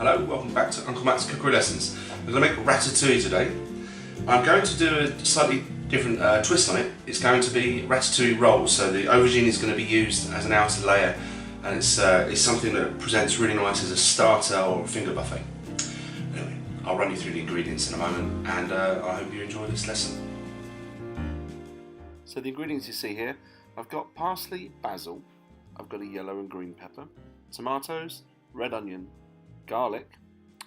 Hello, welcome back to Uncle Matt's Cookery Lessons. We're going to make ratatouille today. I'm going to do a slightly different twist on it. It's going to be ratatouille rolls, so the aubergine is going to be used as an outer layer, and it's something that presents really nice as a starter or a finger buffet. Anyway, I'll run you through the ingredients in a moment, and I hope you enjoy this lesson. So the ingredients you see here, I've got parsley, basil, I've got a yellow and green pepper, tomatoes, red onion, garlic,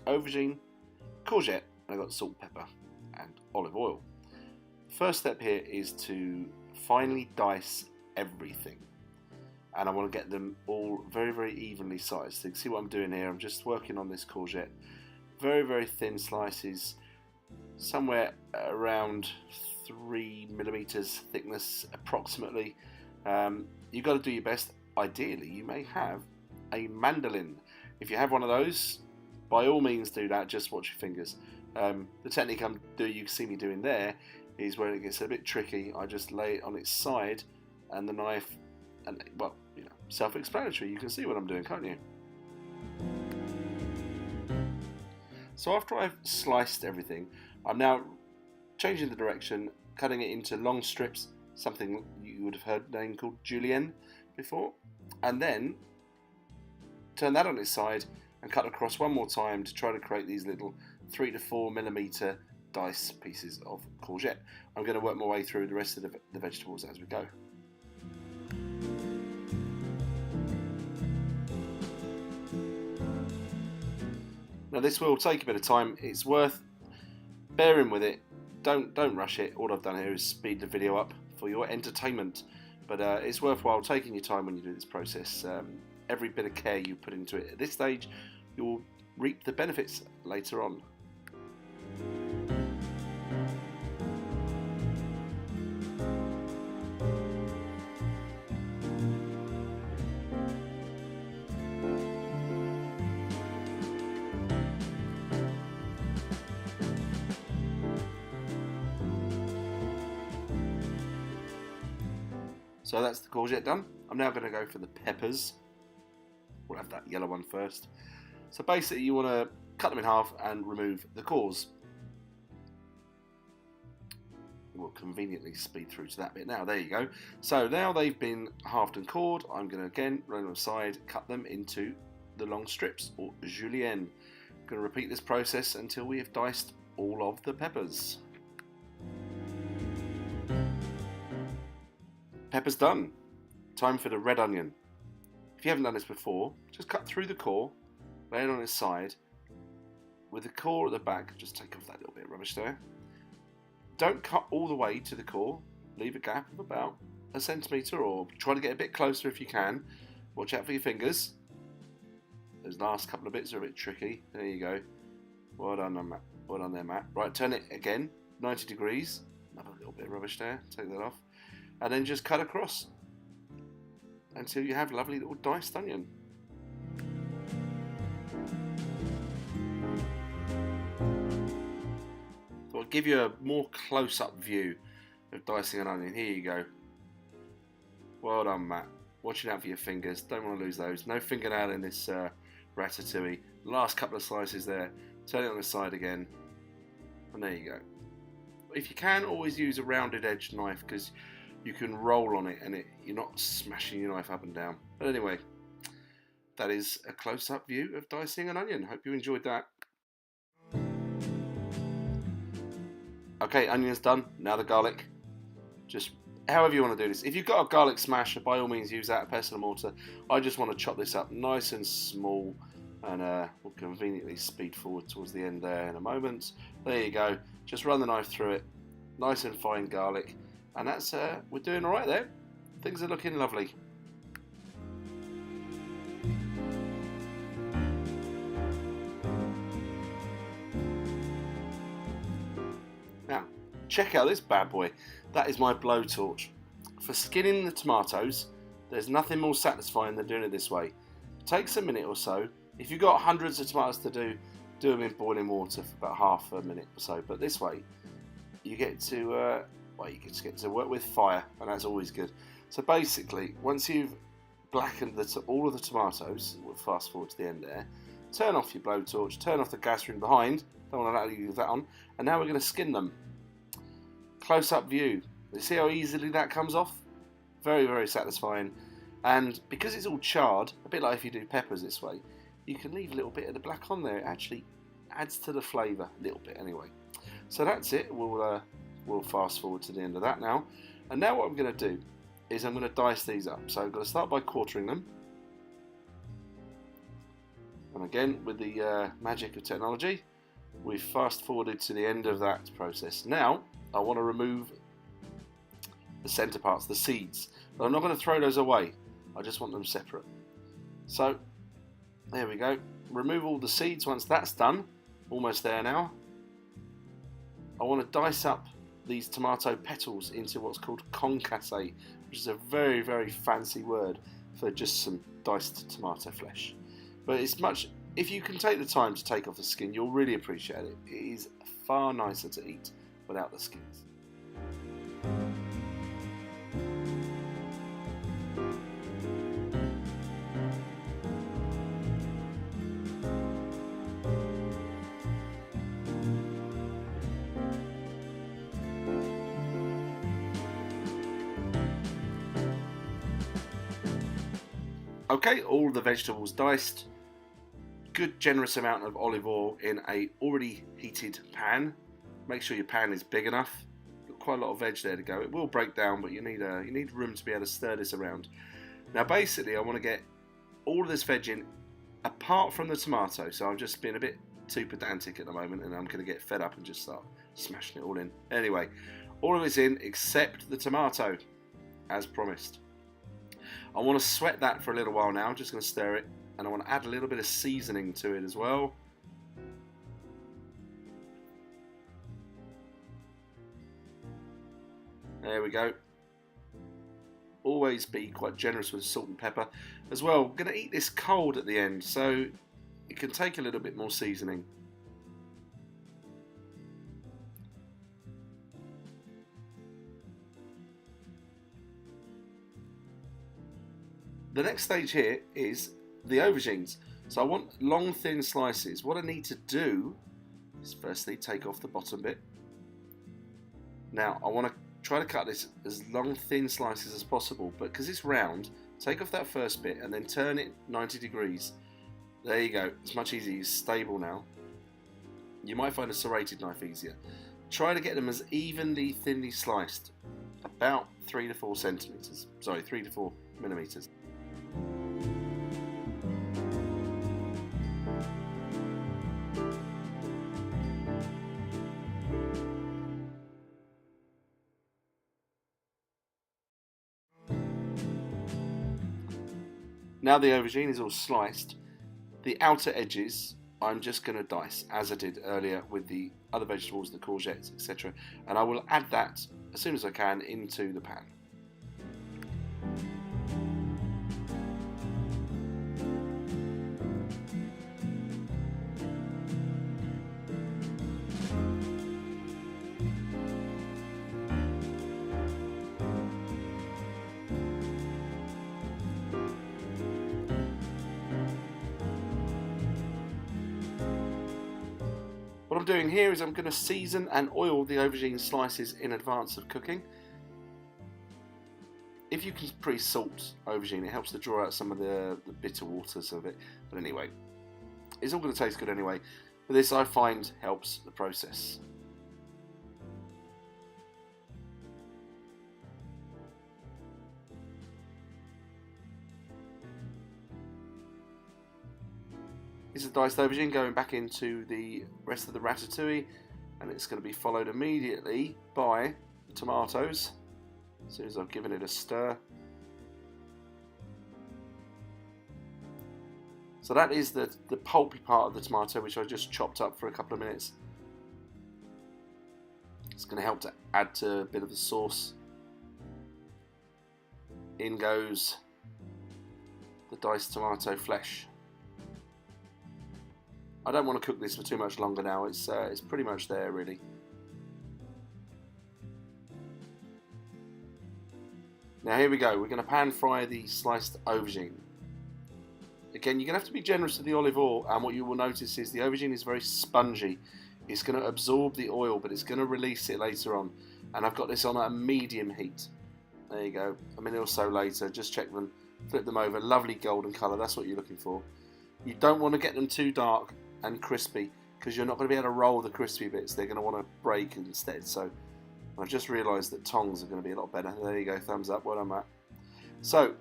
aubergine, courgette, and I've got salt, pepper and olive oil. First step here is to finely dice everything, and I want to get them all very evenly sized. So you can see what I'm doing here. I'm just working on this courgette, very thin slices, somewhere around 3mm thickness approximately. You've got to do your best. Ideally you may have a mandolin. If you have one of those, by all means do that, just watch your fingers. The technique you can see me doing there is where it gets a bit tricky. I just lay it on its side and the knife, and well, you know, self-explanatory, you can see what I'm doing, can't you? So after I've sliced everything, I'm now changing the direction, cutting it into long strips, something you would have heard named called julienne before, and then turn that on its side and cut across one more time to try to create these little 3 to 4mm dice pieces of courgette. I'm going to work my way through the rest of the vegetables as we go. Now this will take a bit of time. It's worth bearing with it. Don't rush it. All I've done here is speed the video up for your entertainment, but it's worthwhile taking your time when you do this process. Every bit of care you put into it at this stage, you'll reap the benefits later on. So that's the courgette done. I'm now going to go for the peppers. We'll have that yellow one first. So basically you want to cut them in half and remove the cores. We'll conveniently speed through to that bit now. There you go. So now they've been halved and cored, I'm going to again run them aside, cut them into the long strips, or julienne. I'm going to repeat this process until we have diced all of the peppers. Pepper's done. Time for the red onion. If you haven't done this before, just cut through the core, lay it on its side, with the core at the back. Just take off that little bit of rubbish there. Don't cut all the way to the core, leave a gap of about 1 centimetre, or try to get a bit closer if you can. Watch out for your fingers. Those last couple of bits are a bit tricky. There you go. Well done on Matt. Well done there, Matt. Right, turn it again, 90 degrees. Another little bit of rubbish there, take that off. And then just cut across until you have lovely little diced onion. So I'll give you a more close-up view of dicing an onion. Here you go. Well done, Matt. Watching out for your fingers. Don't want to lose those. No fingernail in this ratatouille. Last couple of slices there. Turn it on the side again. And there you go. If you can, always use a rounded edged knife, because you can roll on it and you're not smashing your knife up and down. But anyway, that is a close-up view of dicing an onion. Hope you enjoyed that. Okay, onion's done. Now the garlic. Just however you want to do this. If you've got a garlic smasher, by all means use that, a pestle and mortar. I just want to chop this up nice and small, and we'll conveniently speed forward towards the end there in a moment. There you go. Just run the knife through it. Nice and fine garlic. And that's, we're doing alright there. Things are looking lovely. Now, check out this bad boy. That is my blowtorch. For skinning the tomatoes, there's nothing more satisfying than doing it this way. It takes a minute or so. If you've got hundreds of tomatoes to do them in boiling water for about half a minute or so. But this way, you get to you get to work with fire, and that's always good. So basically, once you've blackened all of the tomatoes, we'll fast forward to the end there, turn off your blowtorch, turn off the gas from behind, don't want to leave that on, and now we're going to skin them. Close up view, you see how easily that comes off? Very, very satisfying. And because it's all charred, a bit like if you do peppers this way, you can leave a little bit of the black on there. It actually adds to the flavour, a little bit anyway. So that's it. We'll fast forward to the end of that now. And now what I'm going to do is I'm going to dice these up. So I'm going to start by quartering them. And again, with the magic of technology, we've fast forwarded to the end of that process. Now, I want to remove the centre parts, the seeds. But I'm not going to throw those away. I just want them separate. So, there we go. Remove all the seeds once that's done. Almost there now. I want to dice up these tomato petals into what's called concasse, which is a very, very fancy word for just some diced tomato flesh. But it's much, if you can take the time to take off the skin, you'll really appreciate it. It is far nicer to eat without the skins. Okay, all the vegetables diced. Good generous amount of olive oil in a already heated pan. Make sure your pan is big enough. Got quite a lot of veg there to go. It will break down, but you need room to be able to stir this around. Now basically I want to get all of this veg in apart from the tomato. So I'm just being a bit too pedantic at the moment and I'm going to get fed up and just start smashing it all in. Anyway, all of it's in except the tomato, as promised. I want to sweat that for a little while now. I'm just going to stir it, and I want to add a little bit of seasoning to it as well. There we go. Always be quite generous with salt and pepper. As well, I'm going to eat this cold at the end, so it can take a little bit more seasoning. The next stage here is the aubergines. So I want long thin slices. What I need to do is firstly take off the bottom bit. Now I want to try to cut this as long thin slices as possible, but because it's round, take off that first bit and then turn it 90 degrees. There you go, it's much easier, it's stable now. You might find a serrated knife easier. Try to get them as evenly thinly sliced, about 3 to 4 centimeters. Sorry, 3 to 4 millimeters. Now the aubergine is all sliced, the outer edges I'm just going to dice as I did earlier with the other vegetables, the courgettes, etc. And I will add that as soon as I can into the pan. What I'm doing here is I'm going to season and oil the aubergine slices in advance of cooking. If you can pre-salt aubergine, it helps to draw out some of the bitter waters of it. But anyway, it's all going to taste good anyway. But this I find helps the process. This is diced aubergine going back into the rest of the ratatouille, and it's going to be followed immediately by the tomatoes as soon as I've given it a stir. So that is the pulpy part of the tomato, which I just chopped up for a couple of minutes. It's going to help to add to a bit of the sauce. In goes the diced tomato flesh. I don't want to cook this for too much longer now. It's pretty much there really. Now here we go. We're going to pan fry the sliced aubergine. Again, you're going to have to be generous with the olive oil, and what you will notice is the aubergine is very spongy. It's going to absorb the oil, but it's going to release it later on. And I've got this on a medium heat. There you go. A minute or so later, just check them, flip them over. Lovely golden colour, that's what you're looking for. You don't want to get them too dark and crispy, because you're not going to be able to roll the crispy bits. They're going to want to break instead. So I've just realised that tongs are going to be a lot better. There you go, thumbs up, well done, Matt. So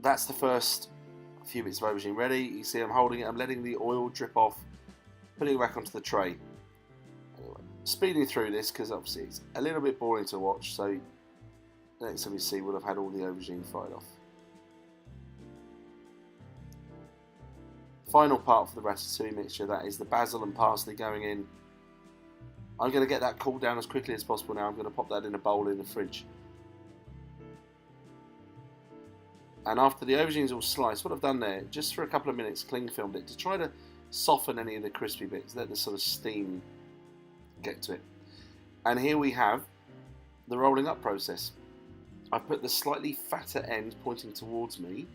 that's the first few bits of aubergine ready. You see I'm holding it, I'm letting the oil drip off, putting it back onto the tray. Anyway, speeding through this because obviously it's a little bit boring to watch, so next time you see we'll have had all the aubergine fried off. Final part for the ratatouille mixture, that is the basil and parsley going in. I'm going to get that cooled down as quickly as possible now. I'm going to pop that in a bowl in the fridge. And after the aubergine's all sliced, what I've done there, just for a couple of minutes, cling filmed it to try to soften any of the crispy bits, let the sort of steam get to it. And here we have the rolling up process. I put the slightly fatter end pointing towards me,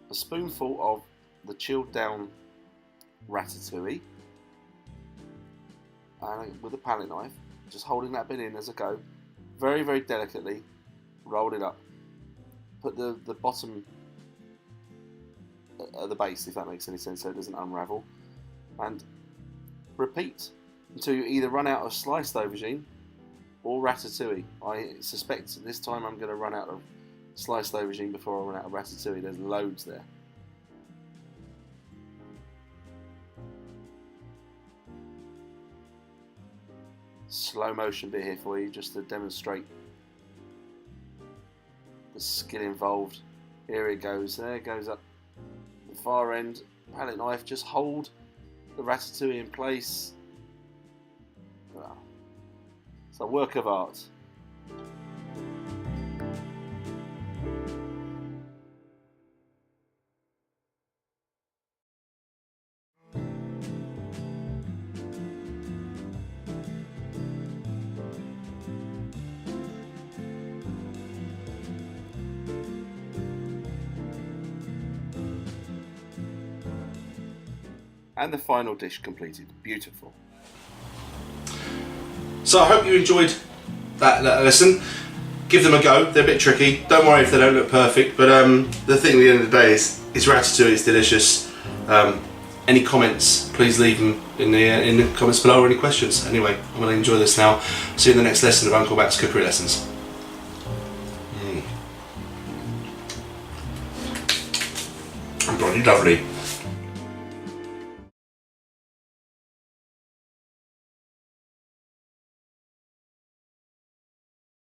a spoonful of the chilled down ratatouille, and with a palette knife, just holding that bit in as I go, very, very delicately, roll it up. Put the bottom at the base, if that makes any sense, so it doesn't unravel, and repeat until you either run out of sliced aubergine or ratatouille. I suspect this time I'm going to run out of sliced aubergine before I run out of ratatouille. There's loads there. Slow motion bit here for you, just to demonstrate the skill involved. Here it goes, there it goes up the far end, palette knife, just hold the ratatouille in place. Wow. It's a work of art. And the final dish completed. Beautiful. So I hope you enjoyed that lesson. Give them a go. They're a bit tricky. Don't worry if they don't look perfect, but the thing at the end of the day is ratatouille is delicious. Any comments, please leave them in the comments below, or any questions. Anyway, I'm going to enjoy this now. See you in the next lesson of Uncle Matt's Cookery Lessons. Bloody lovely.